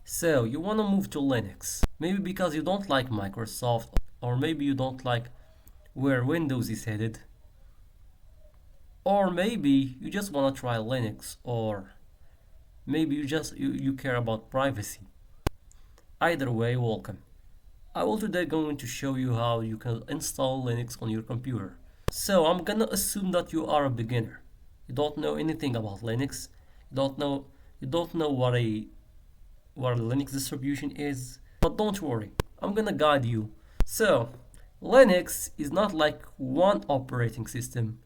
So you want to move to Linux, maybe because you don't like Microsoft, or maybe you don't like where Windows is headed, or maybe you just want to try Linux, or maybe you care about privacy. Either way, welcome. I will today going to show you how you can install Linux on your computer. So I'm gonna assume that you are a beginner. You don't know anything about Linux. You don't know what a Linux distribution is. But don't worry, I'm gonna guide you. So Linux is not like one operating system.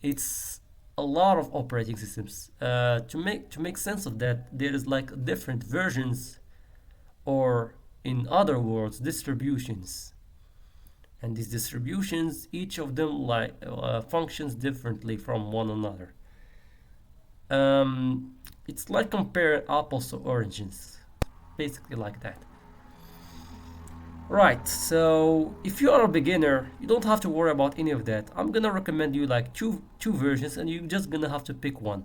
It's a lot of operating systems. To make sense of that, there is like different versions, or in other words, distributions. And these distributions, each of them functions differently from one another. It's like comparing apples to oranges, basically like that. Right, so if you are a beginner, you don't have to worry about any of that. I'm gonna recommend you like two versions, and you're just gonna have to pick one.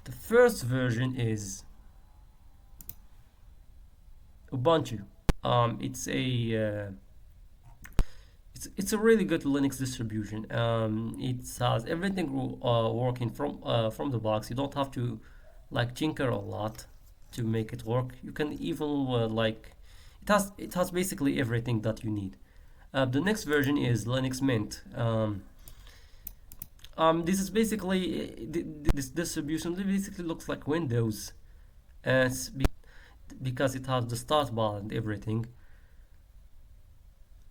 The first version is Ubuntu. It's a really good Linux distribution. It has everything working from the box. You don't have to like tinker a lot to make it work. You can even it has basically everything that you need. The next version is Linux Mint. This is basically this distribution basically looks like Windows, as because it has the start bar and everything.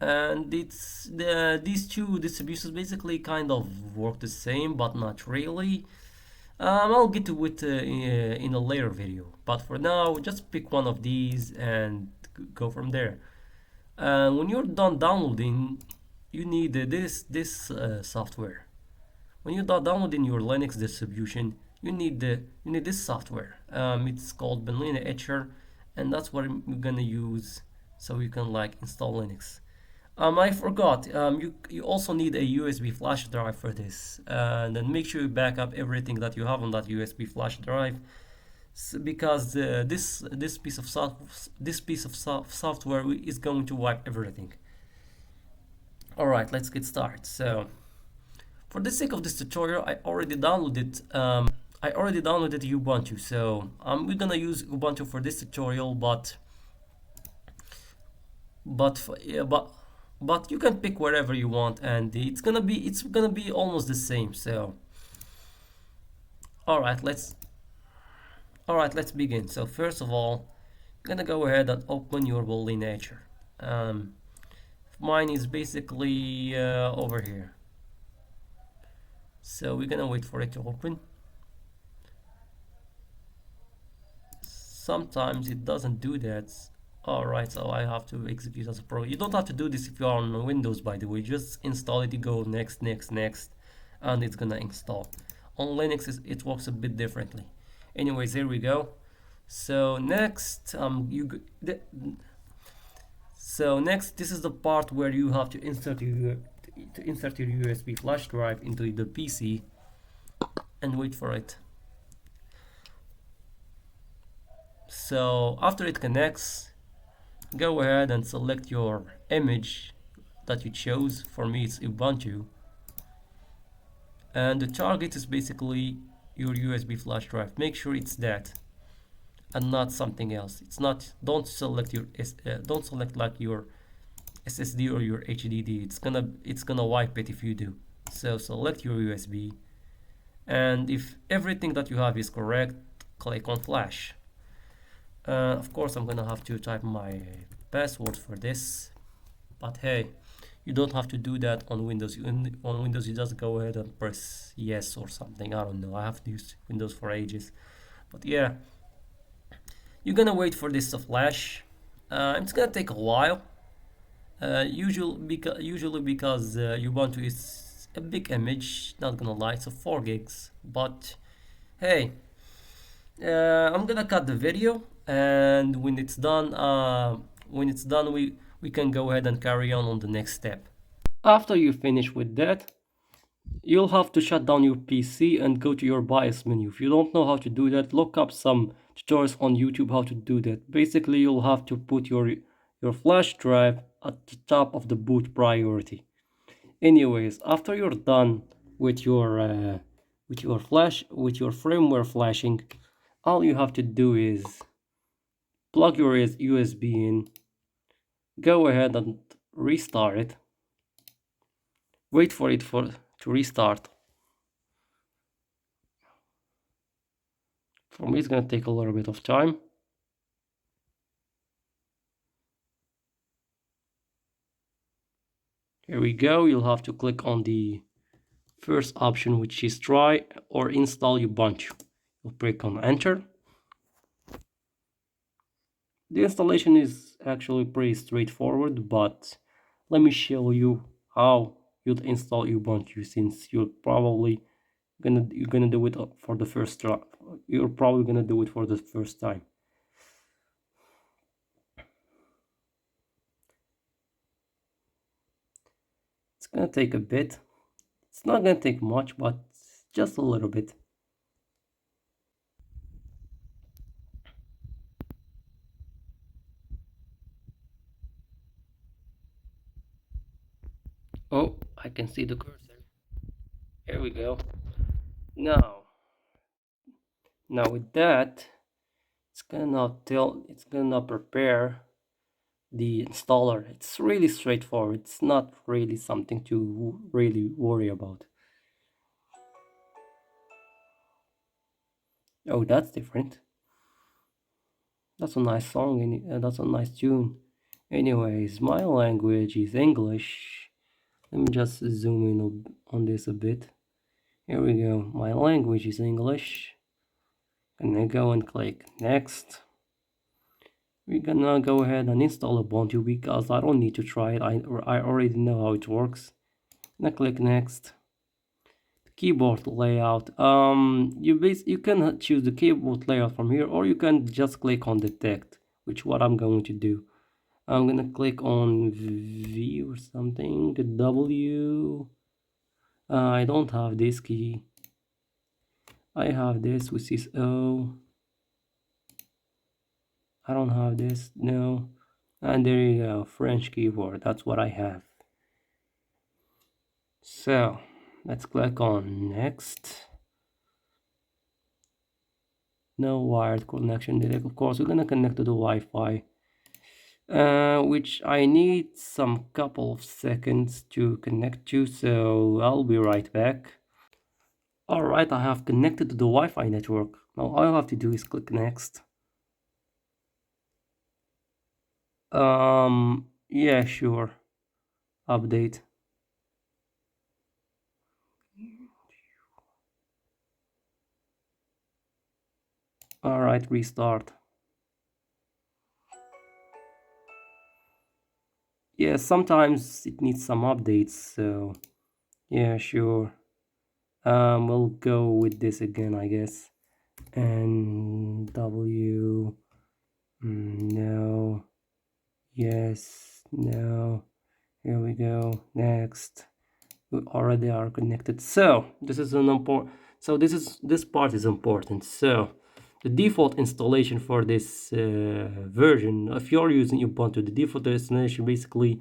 And these two distributions basically kind of work the same, but not really. I'll get to it in a later video, but for now, just pick one of these and go from there. When you're done downloading, you need this software. When you're done downloading your Linux distribution, you need this software. It's called Banana Etcher, and that's what I'm gonna use so you can like install Linux. I forgot. You also need a USB flash drive for this, and then make sure you back up everything that you have on that USB flash drive, because this piece of software is going to wipe everything. All right, let's get started. So, for the sake of this tutorial, I already downloaded Ubuntu. So we're gonna use Ubuntu for this tutorial, but yeah, but you can pick wherever you want, and it's gonna be almost the same. So all right let's let's begin. So first of all, I'm gonna go ahead and open your Woolly Nature. Mine is basically over here, so we're gonna wait for it to open. Sometimes it doesn't do that. Alright, so I have to execute as a pro. You don't have to do this if you are on Windows, by the way. Just install it, you go next, and it's gonna install. On Linux, it works a bit differently. Anyways, here we go. So next, this is the part where you have to insert your USB flash drive into the PC and wait for it. So after it connects, go ahead and select your image that you chose. For me, it's Ubuntu, and the target is basically your USB flash drive. Make sure it's that and not something else. It's not. Don't select like your SSD or your HDD. It's gonna wipe it if you do. So select your USB, and if everything that you have is correct, click on flash. Of course, I'm gonna have to type my password for this, but hey, you don't have to do that on Windows. On Windows, you just go ahead and press yes or something. I don't know. I have used Windows for ages, but yeah, you're gonna wait for this to flash. It's gonna take a while. Usually because Ubuntu is a big image. Not gonna lie, it's a 4 gigs. But hey, I'm gonna cut the video, and when it's done, we can go ahead and carry on the next step. After you finish with that, You'll have to shut down your PC and go to your BIOS menu. If you don't know how to do that, look up some tutorials on YouTube how to do that. Basically, you'll have to put your flash drive at the top of the boot priority. Anyways, after you're done with your firmware flashing, all you have to do is plug your USB in, go ahead and restart it. Wait for it to restart. For me, it's gonna take a little bit of time. Here we go. You'll have to click on the first option, which is try or install Ubuntu. You'll click on enter. The installation is actually pretty straightforward, but let me show you how you'd install Ubuntu, since you're gonna do it for the first try. You're probably gonna do it for the first time. It's gonna take a bit. It's not gonna take much, but just a little bit. Oh, I can see the cursor. Here we go. Now, with that, it's gonna prepare the installer. It's really straightforward. It's not really something to really worry about. Oh, that's different. That's a nice song, and that's a nice tune. Anyways, my language is English. Let me just zoom in on this a bit. Here we go. My language is English. And I go and click next. We're gonna go ahead and install Ubuntu because I don't need to try it. I already know how it works. And I click next. Keyboard layout. You can choose the keyboard layout from here, or you can just click on detect, which what I'm going to do. I'm gonna click on V or something. W. I don't have this key. I have this, which is O. I don't have this. No. And there you go. French keyboard. That's what I have. So let's click on next. No wired connection detect. Of course, we're gonna connect to the Wi-Fi, which I need some couple of seconds to connect to, so I'll be right back. All right, I have connected to the Wi-Fi network. Now all I have to do is click next. Yeah, sure. Update. All right, restart. Yeah, sometimes it needs some updates, so yeah, sure. We'll go with this again, I guess. And W, no, yes, no. Here we go. Next. We already are connected. So this is an important. So this part is important. So the default installation for this version, if you're using Ubuntu, the default installation basically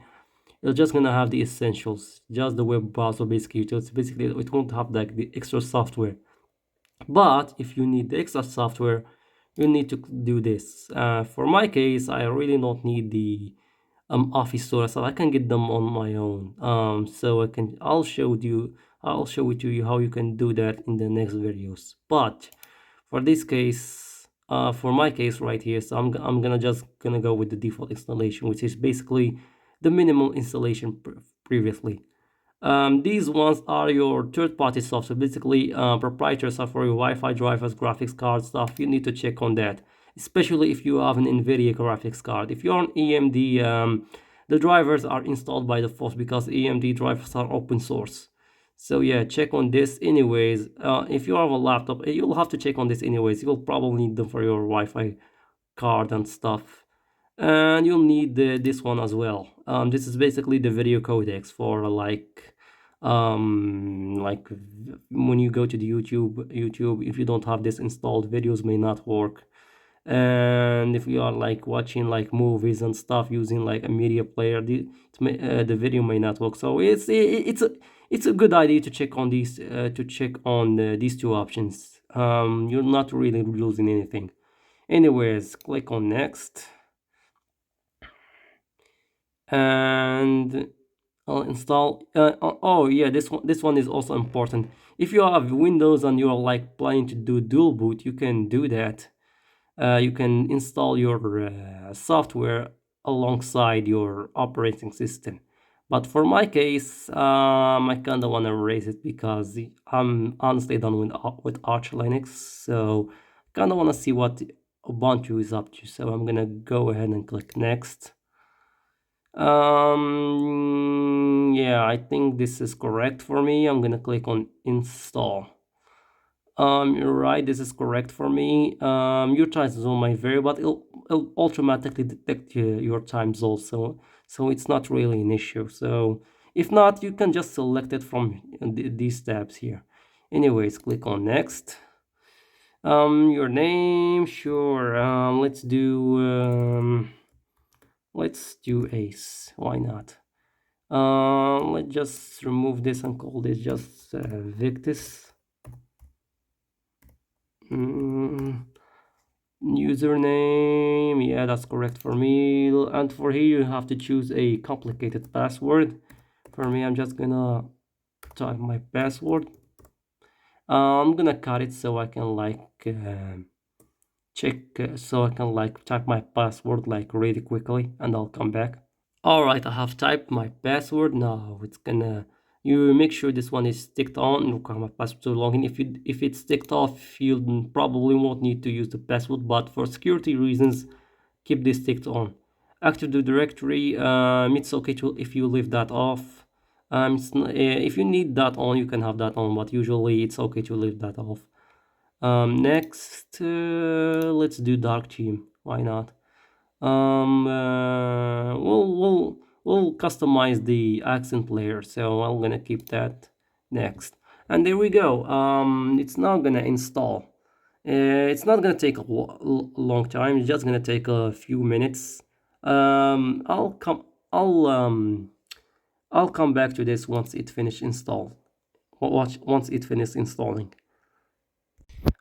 you're just gonna have the essentials, just the web browser basically. So it's basically it won't have like the extra software. But if you need the extra software, you need to do this. For my case, I really don't need the office tools, so I can get them on my own. So I'll show it to you how you can do that in the next videos. But for this case, for my case right here, so I'm gonna just gonna go with the default installation, which is basically the minimum installation previously. These ones are your third-party software, basically proprietary software, your Wi-Fi drivers, graphics card stuff. You need to check on that, especially if you have an NVIDIA graphics card. If you're on AMD, the drivers are installed by default because AMD drivers are open source. So yeah, check on this anyways. If you have a laptop, you'll have to check on this anyways. You'll probably need them for your Wi-Fi card and stuff. And you'll need this one as well. This is basically the video codecs for like Like when you go to the YouTube, if you don't have this installed, videos may not work. And if you are like watching like movies and stuff using like a media player, the video may not work. So it's a good idea to check on these two options. You're not really losing anything. Anyways, click on next, and I'll install. Oh yeah, this one is also important. If you have Windows and you're like planning to do dual boot, you can do that. You can install your software alongside your operating system. But for my case, I kind of want to erase it because I'm honestly done with Arch Linux. So kind of want to see what Ubuntu is up to. So I'm gonna go ahead and click next. Yeah, I think this is correct for me. I'm gonna click on install. You're right, this is correct for me. Your time zone might vary, but it'll automatically detect your time zone, so it's not really an issue. So if not, you can just select it from these tabs here. Anyways, click on next. Your name, sure. Let's do Ace. Why not? Let's just remove this and call this just Victus. Username, yeah, that's correct for me. And for here, you have to choose a complicated password. For me, I'm just gonna type my password. I'm gonna cut it so I can like check, so I can like type my password like really quickly, and I'll come back. All right, I have typed my password. Now it's gonna, you make sure this one is ticked on. Require my password to log in. If it's ticked off, you probably won't need to use the password, but for security reasons, keep this ticked on. Active the directory. It's okay to if you leave that off. If you need that on, you can have that on, but usually it's okay to leave that off. Next, let's do dark theme. Why not? We'll customize the accent layer, so I'm gonna keep that next. And there we go. It's now gonna install. It's not gonna take a long time. It's just gonna take a few minutes. I'll come. I'll come back to this once it finishes install. Watch once it finishes installing.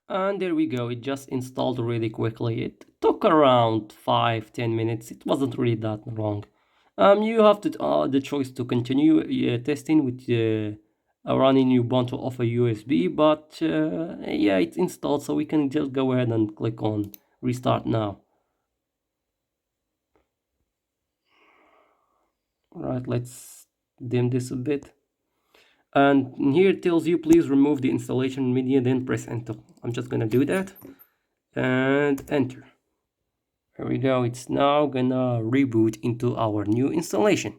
And there we go, it just installed really quickly. It took around 5-10 minutes. It wasn't really that long. You have the choice to continue testing with running Ubuntu off a USB, but yeah, it's installed, so we can just go ahead and click on restart now. Right, let's dim this a bit. And here it tells you please remove the installation media, then press enter. I'm just gonna do that and enter. Here we go, it's now gonna reboot into our new installation.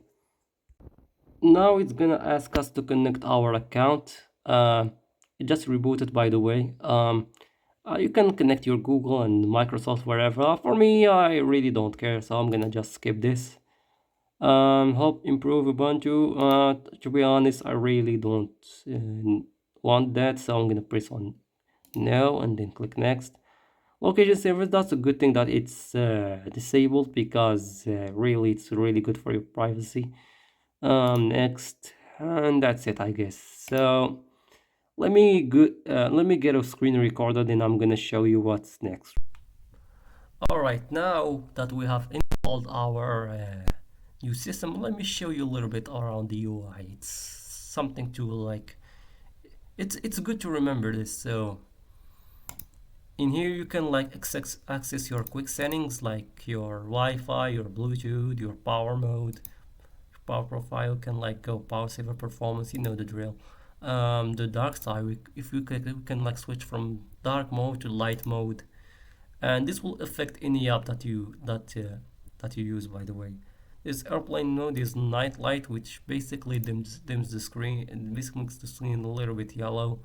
Now it's gonna ask us to connect our account. It just rebooted, by the way. You can connect your Google and Microsoft wherever. For me, I really don't care, so I'm gonna just skip this. Help improve Ubuntu. To be honest, I really don't want that, so I'm gonna press on no and then click next. Location servers, that's a good thing that it's disabled, because really it's really good for your privacy. Next, and that's it, I guess. So let me get a screen recorder, then I'm gonna show you what's next. All right, now that we have installed our new system, let me show you a little bit around the UI. It's something to like. It's good to remember this. So in here you can like access your quick settings like your Wi-Fi, your Bluetooth, your power mode, power profile. Can like go power saver, performance, you know the drill. The dark side, if we can like switch from dark mode to light mode, and this will affect any app that you use, by the way. This airplane mode is night light, which basically dims the screen and basically makes the screen a little bit yellow.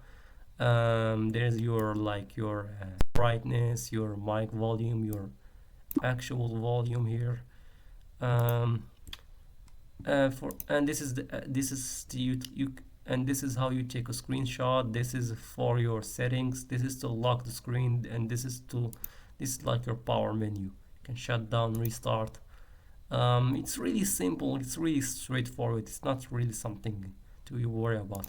There's your brightness, your mic volume, your actual volume here. For and this is the and this is how you take a screenshot. This is for your settings. This is to lock the screen, and this is like your power menu. You can shut down, restart. It's really simple. It's really straightforward. It's not really something to worry about.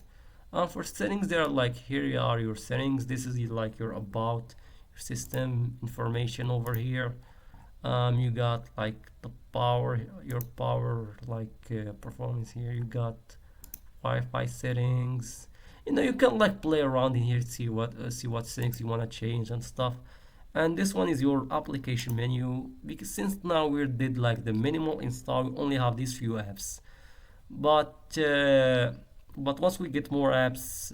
For settings, there are like, here are your settings. This is like your about, your system information over here. You got like the power, your power like performance here. You got Wi-Fi settings. You can like play around in here, see what settings you want to change and stuff. And this one is your application menu, because since now we did like the minimal install, we only have these few apps. But once we get more apps,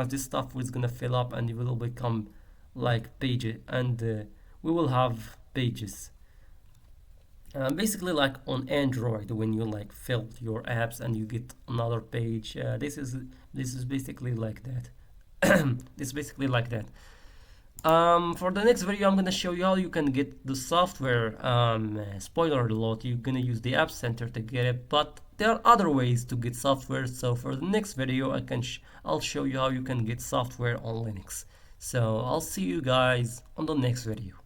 this stuff is gonna fill up, and it will become like pages, and we will have pages. Basically, like on Android, when you like fill your apps and you get another page, this is basically like that. This is basically like that. For the next video, I'm gonna show you how you can get the software. Spoiler alert, you're gonna use the App Center to get it, but there are other ways to get software. So for the next video, I'll show you how you can get software on Linux. So I'll see you guys on the next video.